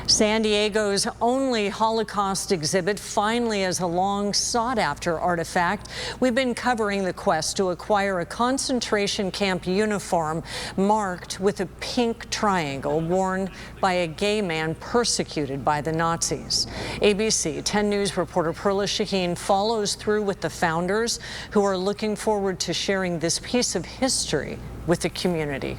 San Diego's only Holocaust exhibit finally is a long sought-after artifact. We've been covering the quest to acquire a concentration camp uniform marked with a pink triangle worn by a gay man persecuted by the Nazis. ABC 10 News reporter Perla Shaheen follows through with the founders who are looking forward to sharing this piece of history with the community.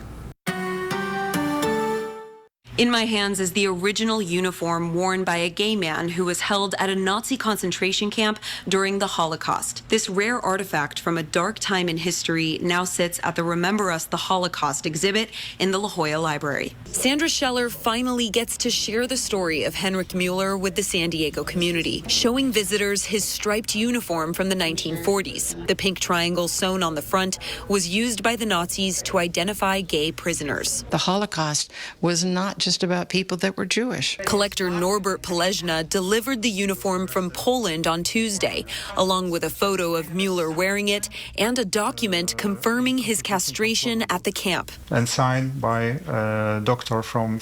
In my hands is the original uniform worn by a gay man who was held at a Nazi concentration camp during the Holocaust. This rare artifact from a dark time in history now sits at the Remember Us the Holocaust exhibit in the La Jolla Library. Sandra Scheller finally gets to share the story of Heinrich Mueller with the San Diego community, showing visitors his striped uniform from the 1940s. The pink triangle sewn on the front was used by the Nazis to identify gay prisoners. The Holocaust was not just about people that were Jewish. Collector Norbert Polezna delivered the uniform from Poland on Tuesday, along with a photo of Mueller wearing it and a document confirming his castration at the camp. And signed by a doctor from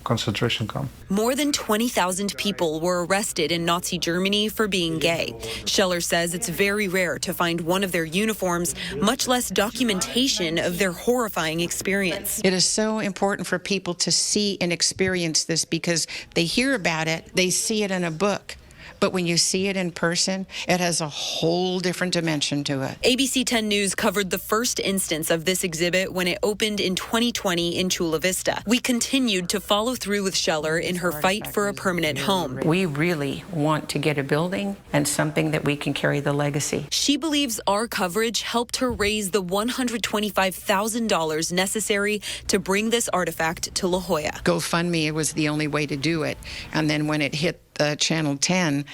concentration camp. More than 20,000 people were arrested in Nazi Germany for being gay. Scheller says it's very rare to find one of their uniforms, much less documentation of their horrifying experience. It is so important for people to see and experience this because they hear about it, they see it in a book. But when you see it in person, it has a whole different dimension to it. ABC 10 News covered the first instance of this exhibit when it opened in 2020 in Chula Vista. We continued to follow through with Scheller in her fight for a permanent home. We really want to get a building and something that we can carry the legacy. She believes our coverage helped her raise the $125,000 necessary to bring this artifact to La Jolla. GoFundMe was the only way to do it. And then when it hit Channel 10,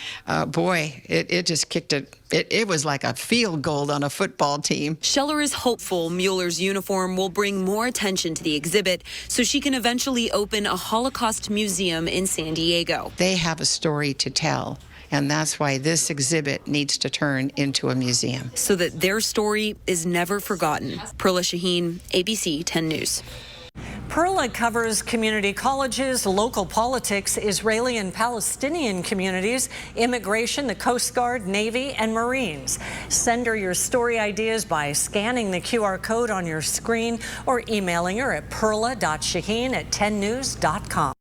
boy, it just kicked it. It was like a field goal on a football team. Scheller is hopeful Mueller's uniform will bring more attention to the exhibit so she can eventually open a Holocaust museum in San Diego. They have a story to tell, and that's why this exhibit needs to turn into a museum. So that their story is never forgotten. Perla Shaheen, ABC 10 News. Perla covers community colleges, local politics, Israeli and Palestinian communities, immigration, the Coast Guard, Navy, and Marines. Send her your story ideas by scanning the QR code on your screen or emailing her at perla.shaheen@10news.com.